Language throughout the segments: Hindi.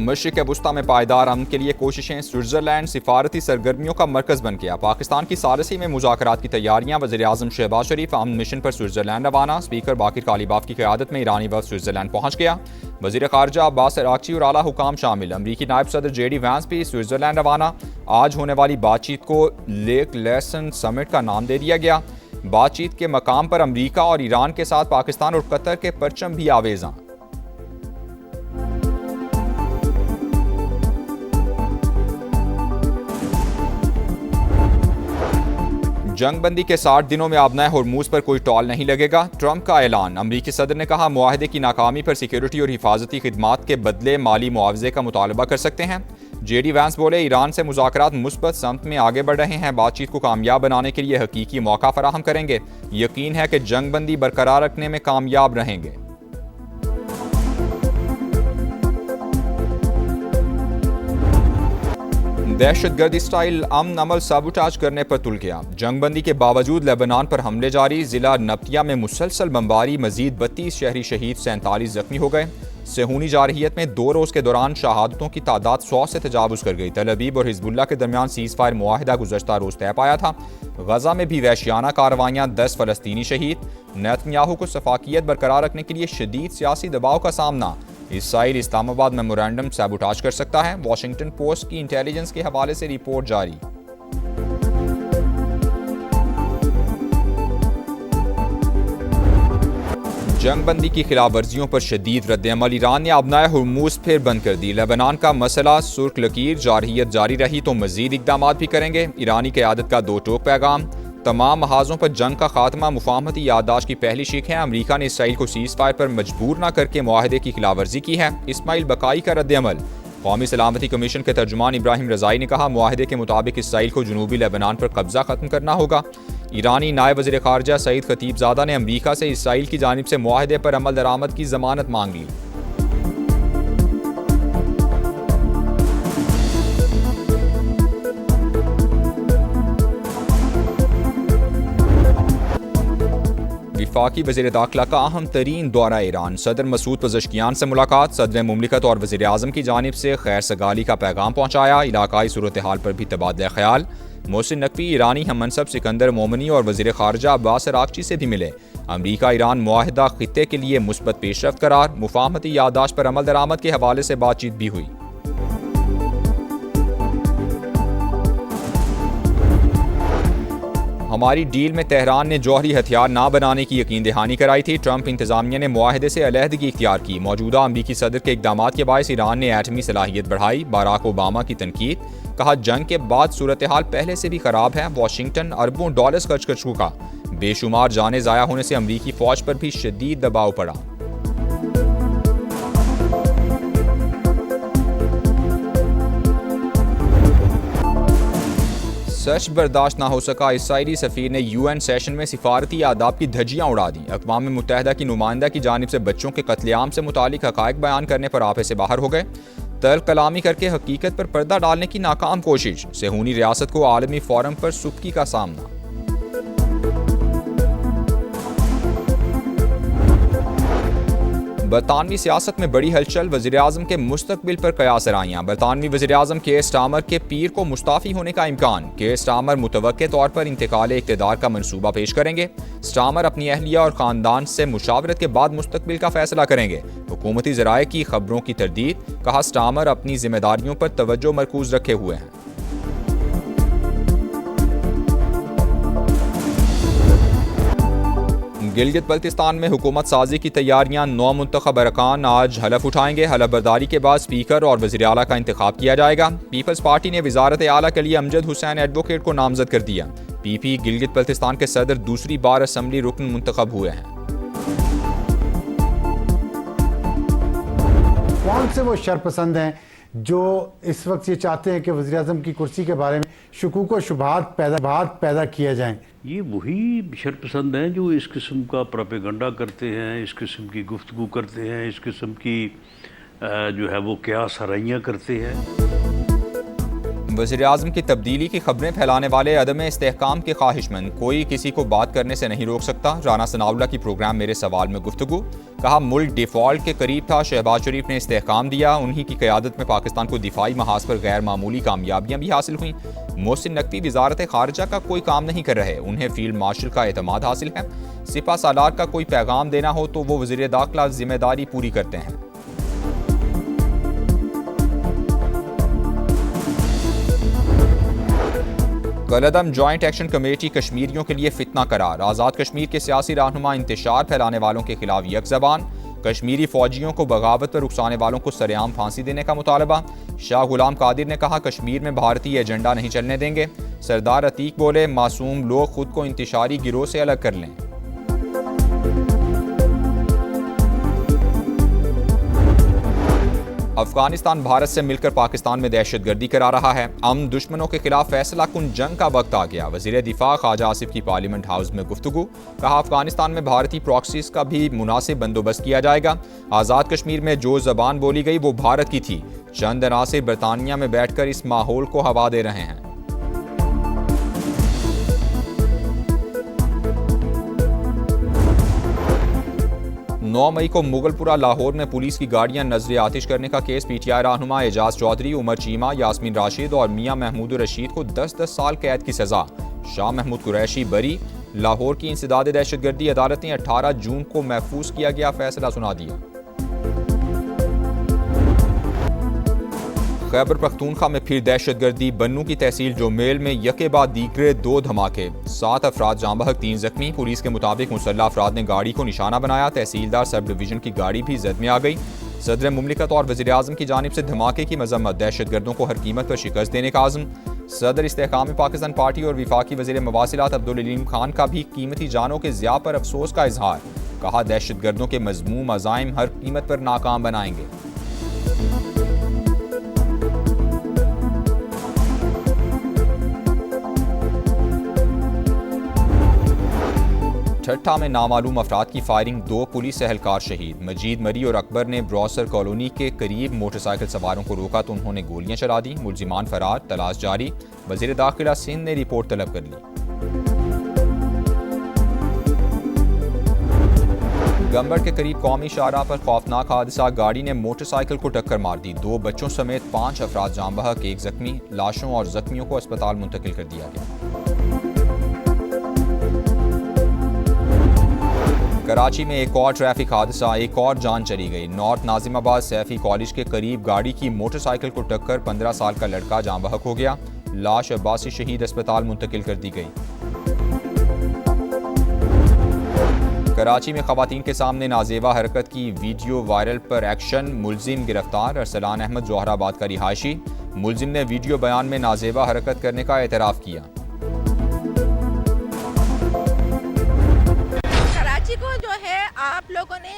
मशरिक़ वुस्ता में पायदार अमन के लिए कोशिशें, स्विट्ज़रलैंड सिफारती सरगर्मियों का मरकज़ बन गया। पाकिस्तान की सालसी में मुज़ाकरात की तैयारियां, वज़ीर-ए-आज़म शहबाज शरीफ अमन मिशन पर स्विट्ज़रलैंड रवाना। स्पीकर बाकिर कालीबाफ की क़यादत में ईरानी वफ़द स्विट्ज़रलैंड पहुँच गया। वज़ीर ख़ारजा अब्बास अराग़ची और आला हुकाम शामिल। अमरीकी नायब सदर JD वैंस भी स्विट्ज़रलैंड रवाना। आज होने वाली बातचीत को लेक लेसन समिट का नाम दे दिया गया। बातचीत के मकाम पर अमरीका और ईरान के साथ पाकिस्तान और कतर के परचम भी आवेज़ां। जंगबंदी के 60 दिनों में आबनाए होर्मुज पर कोई टॉल नहीं लगेगा, ट्रंप का ऐलान। अमरीकी सदर ने कहा, मुआहदे की नाकामी पर सिक्योरिटी और हिफाजती खिदमात के बदले माली मुआवजे का मुतालबा कर सकते हैं। JD वैंस बोले, ईरान से मुज़ाकरात मुस्बत समत में आगे बढ़ रहे हैं। बातचीत को कामयाब बनाने के लिए हकीकी मौका फराहम करेंगे। यकीन है कि जंगबंदी बरकरार रखने में कामयाब रहेंगे। दहशतगर्दी स्टाइल अमन अमल साबुटाज करने पर तुल गया। जंगबंदी के बावजूद लेबनान पर हमले जारी। जिला नब्तिया में मुसलसल बमबारी, मजीद 32 शहरी शहीद, 47 जख्मी हो गए। सेहूनी जारहियत में 2 रोज़ के दौरान शहादतों की तादाद 100 से तजावुज़ कर गई। तल अवीव और हिजबुल्लाह के दरमियान सीज़ फायर मुआहिदा गुज़श्ता रोज़ तय पाया था। गजा में भी वहशियाना कार्रवाइयाँ, 10 फ़लस्तीनी शहीद। नेतन्याहू को सफाकियत बरकरार रखने के लिए शदीद सियासी दबाव का सामना। इसराइल इस्लामाबाद मेमोरेंडम सैबोटाज कर सकता है। वॉशिंगटन पोस्ट की इंटेलिजेंस के हवाले से रिपोर्ट जारी। जंगबंदी की खिलाफ वर्जियों पर शदीद रद्द-ए-अमल। ईरान ने आबनाए हुर्मुज फिर बंद कर दी। लेबनान का मसला सुर्ख लकीर, जारहियत जारी रही तो मजीद इकदाम भी करेंगे। ईरानी क़यादत का 2 टोक पैगाम। तमाम महाजों पर जंग का खात्मा मुफाहमती याददाश्त की पहली शीख है। अमरीका ने इसराइल को सीज़ फायर पर मजबूर न करके मुआहदे की खिलाफ वर्जी की है। इस्माइल बकाई का रद्द-ए-अमल। कौमी सलामती कमीशन के तर्जुमान इब्राहिम रज़ाई ने कहा, मुआहदे के मुताबिक इसराइल को जनूबी लेबनान पर कब्जा खत्म करना होगा। ईरानी नायब वज़ीर ख़ारजा सईद खतीबज़ादा ने अमरीका से इसराइल की जानिब से मुआहदे पर अमल दरामद की ज़मानत मांग ली। वफाकी वज़ीर दाखिला का अहम तरीन दौरा ईरान। सदर मसूद पज़ेश्कियान से मुलाकात। सदर मुमलिकत और वज़ीर आज़म की जानिब से खैर सगाली का पैगाम पहुँचाया। इलाकाई सूरत हाल पर भी तबादला ख्याल। मोहसिन नकवी ईरानी हम मनसब सिकंदर मोमनी और वज़ीर ख़ारजा अब्बास अराग़ची से भी मिले। अमरीका ईरान मुआहिदा ख़ित्ते के लिए मुस्बत पेशरफ्त करार। मुफाहमती याददाश्त पर अमल दरामद के हवाले से बातचीत भी हुई। हमारी डील में तेहरान ने जौहरी हथियार ना बनाने की यकीन दहानी कराई थी। ट्रंप इंतजामिया ने मुआहदे से अलहदगी इख्तियार की। मौजूदा अमरीकी सदर के इकदामात के बायस ईरान ने एटमी सलाहियत बढ़ाई। बाराक ओबामा की तनकीद। कहा, जंग के बाद सूरत हाल पहले से भी खराब है। वाशिंगटन अरबों डॉलर्स खर्च कर चुका। बेशुमार जाने ज़ाया होने से अमरीकी फ़ौज पर भी शदीद दबाव पड़ा। सच बर्दाश्त ना हो सका। इसराइली सफ़ीर ने UN सेशन में सिफारती आदाब की धज्जियाँ उड़ा दी। अक़वाम मुत्तहिदा की नुमाइंदा की जानिब से बच्चों के कत्लेआम से मुतालिक हक़ाइक़ बयान करने पर आपे से बाहर हो गए। तल्ख़ कलामी करके हकीकत पर पर्दा डालने की नाकाम कोशिश। सेहूनी रियासत को आलमी फ़ोरम पर सुबकी का सामना। बरतानवी सियासत में बड़ी हलचल। वज़ीर-ए-आज़म के मुस्तक़बिल पर कयास-ए-राइयां। बरतानवी वज़ीर-ए-आज़म केयर स्टारमर के पीर को मुस्ताफ़ी होने का इम्कान। केयर स्टारमर मुतवक्के तौर पर इंतकाल इक़्तिदार का मंसूबा पेश करेंगे। स्टारमर अपनी अहलिया और ख़ानदान से मुशावरत के बाद मुस्तक़बिल का फ़ैसला करेंगे। हुकूमती ज़राए की खबरों की तरदीद। कहा, स्टारमर अपनी ज़िम्मेदारियों पर तवज्जो मरकूज़ रखे हुए हैं। गिलगित बल्तिस्तान में हुकूमत साजी की तैयारियां। 9 मुंतखब अरकान आज हलफ उठाएंगे। हलफ बर्दारी के बाद स्पीकर और वज़ीर आला का इंतखाब किया जाएगा। पीपल्स पार्टी ने वज़ारत आला के लिए अमजद हुसैन एडवोकेट को नामजद कर दिया। PP गिलगित बल्तिस्तान के सदर दूसरी बार असम्बली रुकन मुंतखब हुए हैं। कौन से वो शरपसंद हैं जो इस वक्त ये चाहते हैं कि वज़ीर-ए-आज़म की कुर्सी के बारे में शुकूक व शुबहात पैदा किया जाएं? ये वही शरपसंद हैं जो इस किस्म का प्रोपेगेंडा करते हैं, इस किस्म की गुफ्तगू करते हैं, इस किस्म की जो है वो क्या सराइयाँ करते हैं। वज़ीर-ए-आज़म की तब्दीली की खबरें फैलाने वाले अदम इस्तेहकाम के ख्वाहिशमंद कोई किसी को बात करने से नहीं रोक सकता। राना सनाउल्लाह की प्रोग्राम मेरे सवाल में गुफ्तगू। कहा मुल्क डिफ़ॉल्ट के करीब था, शहबाज शरीफ ने इस्तेहकाम दिया, उन्हीं की क़यादत में पाकिस्तान को दिफाई महाज पर गैर मामूली कामयाबियाँ भी हासिल हुई। मोहसिन नकवी वजारत खारजा का कोई काम नहीं कर रहे, उन्हें फील्ड मार्शल का एतमाद हासिल है। सिपा सालार का कोई पैगाम देना हो तो वो वज़ीर दाखिला जिम्मेदारी पूरी करते हैं। कलअदम जॉइंट एक्शन कमेटी कश्मीरियों के लिए फितना करार। आज़ाद कश्मीर के सियासी रहनुमा इंतशार फैलाने वालों के खिलाफ यकज़बान। कश्मीरी फौजियों को बगावत पर उकसाने वालों को सरेआम फांसी देने का मुतालबा। शाह गुलाम कादिर ने कहा कश्मीर में भारतीय एजेंडा नहीं चलने देंगे। सरदार अतीक बोले मासूम लोग खुद को इंतशारी गिरोह से अलग कर लें। अफगानिस्तान भारत से मिलकर पाकिस्तान में दहशतगर्दी करा रहा है। दुश्मनों के खिलाफ फैसला कुन जंग का वक्त आ गया। वज़ीर दिफा ख्वाजा आसिफ की पार्लियामेंट हाउस में गुफ्तगू। कहा अफगानिस्तान में भारतीय प्रॉक्सीज का भी मुनासिब बंदोबस्त किया जाएगा। आज़ाद कश्मीर में जो ज़बान बोली गई वो भारत की थी। चंद अनासिर बरतानिया में बैठकर इस माहौल को हवा दे रहे हैं। नौ मई को मुगलपुरा लाहौर में पुलिस की गाड़ियां नजर आतिश करने का केस। पीटीआई रहनुमा एजाज चौधरी, उमर चीमा, यास्मीन राशिद और मियां महमूद रशीद को 10-10 साल कैद की सजा। शाह महमूद कुरैशी बरी। लाहौर की इंसदाद दहशतगर्दी अदालत ने 18 जून को महफूज किया गया फैसला सुना दिया। खैबर पख्तूनख्वा में फिर दहशतगर्दी। बन्नू की तहसील जोमेल में यके बाद दीगरे 2 धमाके, 7 अफराद जांबहक 3 जख्मी। पुलिस के मुताबिक मुसल्लह अफराद ने गाड़ी को निशाना बनाया। तहसीलदार सब डिवीजन की गाड़ी भी जद में आ गई। सदर मुमलिकत और वज़ीर आज़म की जानिब से धमाके की मजम्मत। दहशतगर्दों को हर कीमत पर शिकस्त देने का आज़म। सदर इस्तेहकाम पाकिस्तान पार्टी और विफाकी वज़ीर मवासिलात अब्दुल अलीम खान का भी कीमती जानों के ज़िया पर अफसोस का इजहार। कहा दहशतगर्दों के मज़मूम अज़ाइम हर कीमत पर नाकाम बनाएंगे। ठट्ठा में नामालूम अफराद की फायरिंग, 2 पुलिस एहलकार शहीद। मजीद मरी और अकबर ने ब्रॉसर कॉलोनी के करीब मोटरसाइकिल सवारों को रोका तो उन्होंने गोलियां चला दी। मुलजिमान फरार, तलाश जारी। वज़ीर दाखिला सिंध ने रिपोर्ट तलब कर ली। गंबर के करीब कौमी शाहराह पर खौफनाक हादसा। गाड़ी ने मोटरसाइकिल को टक्कर मार दी। 2 बच्चों समेत 5 अफराद जाँ बहक, 1 जख्मी। लाशों और जख्मियों को अस्पताल मुंतकिल कर दिया गया। कराची में एक और ट्रैफिक हादसा, एक और जान चली गई। नॉर्थ नाजिमाबाद सैफी कॉलेज के करीब गाड़ी की मोटरसाइकिल को टक्कर 15 साल का लड़का जाँ बहक हो गया। लाश अब्बासी शहीद अस्पताल मुंतकिल कर दी गई। कराची में खवातीन के सामने नाजेबा हरकत की वीडियो वायरल पर एक्शन। मुलजिम गिरफ्तार। अरसलान अहमद जोहराबाद का रिहायशी। मुलजिम ने वीडियो बयान में नाजेबा हरकत करने का एतराफ़ किया। को जो है आप लोगों ने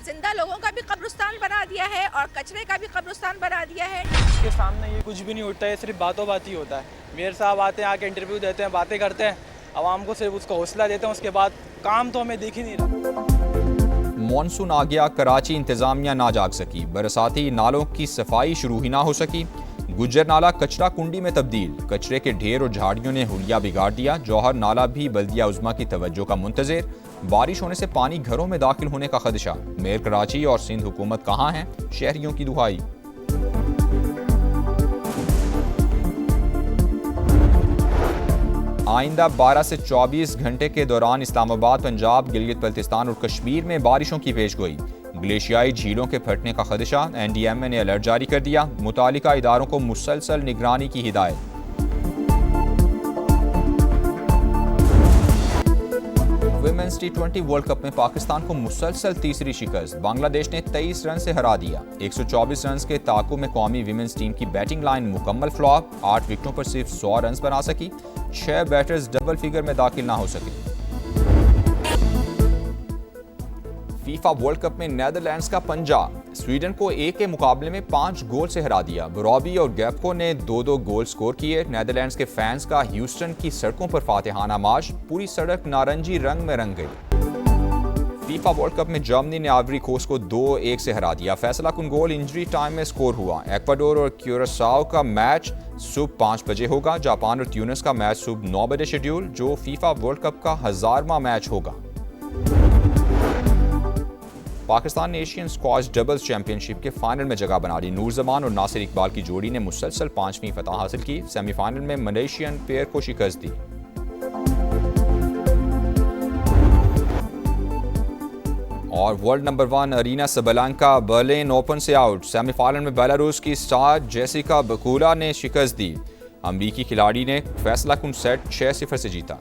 जिंदा लोगों का भी कब्रिस्तान बना दिया है और कचरे का भी कब्रिस्तान बना दिया है। इसके सामने ये कुछ भी नहीं उठता है, सिर्फ बातों बात ही होता है। मेयर साहब आते हैं, आके इंटरव्यू देते हैं, बातें करते हैं, आवाम को सिर्फ उसका हौसला देते हैं, उसके बाद काम तो हमें दिख ही नहीं रहा। मॉनसून आ गया, कराची इंतजामिया ना जाग सकी। बरसाती नालों की सफाई शुरू ही ना हो सकी। गुज्जर नाला कचरा कुंडी में तब्दील। कचरे के ढेर और झाड़ियों ने हुलिया बिगाड़ दिया। जौहर नाला भी बल्दिया उज़्मा की तवज्जो का मुंतज़िर। बारिश होने से पानी घरों में दाखिल होने का खदशा। मेयर कराची और सिंध हुकूमत कहाँ हैं, शहरियों की दुहाई। आइंदा 12 से 24 घंटे के दौरान इस्लामाबाद, पंजाब, गिलगित बल्तिस्तान और कश्मीर में बारिशों की पेशगोई। ग्लेशियाई झीलों के फटने का खदशा। NDMA ने अलर्ट जारी कर दिया। मुतालिका इदारों को मुसलसल निगरानी की हिदायत। विमेंस T20 वर्ल्ड कप में पाकिस्तान को मुसलसल तीसरी शिकस्त। बांग्लादेश ने 23 रन से हरा दिया। 124 रन के ताक़ुब में कौमी विमेंस टीम की बैटिंग लाइन मुकम्मल फ्लॉप। 8 विकेटों पर सिर्फ 100 रन बना सकी। 6 बैटर्स डबल फिगर में दाखिल ना हो सके। फीफा वर्ल्ड कप में नेदरलैंड्स का पंजा स्वीडन को 1 के मुकाबले में 5 गोल से हरा दिया। ब्रॉबी और गैप्को ने 2-2 गोल स्कोर किए। नेदरलैंड्स के फैंस का ह्यूस्टन की सड़कों पर फातिहाना मार्च। पूरी सड़क नारंगी रंग में रंग गई। फीफा वर्ल्ड कप में जर्मनी ने आइवरी कोस्ट को 2-1 से हरा दिया। फैसला कुन गोल इंजरी टाइम में स्कोर हुआ। एक्वाडोर और क्यूरासाओ का मैच सुबह 5 बजे होगा। जापान और ट्यूनिस का मैच सुबह 9 बजे शेड्यूल, जो फीफा वर्ल्ड कप का 1000वां मैच होगा। पाकिस्तान ने एशियन स्क्वॉश डबल्स चैंपियनशिप के फाइनल में जगह बना ली। नूर जमान और नासिर इकबाल की जोड़ी ने मुसलसल 5वीं फतह हासिल की। सेमीफाइनल में मलेशियन पेयर को शिकस्त दी। और world number 1 Aryna Sabalenka Berlin open से आउट। सेमीफाइनल में बेलारूस की स्टार जेसिका बकुला ने शिकस्त दी। अमरीकी खिलाड़ी ने फैसला कुन सेट 6-0 से जीता।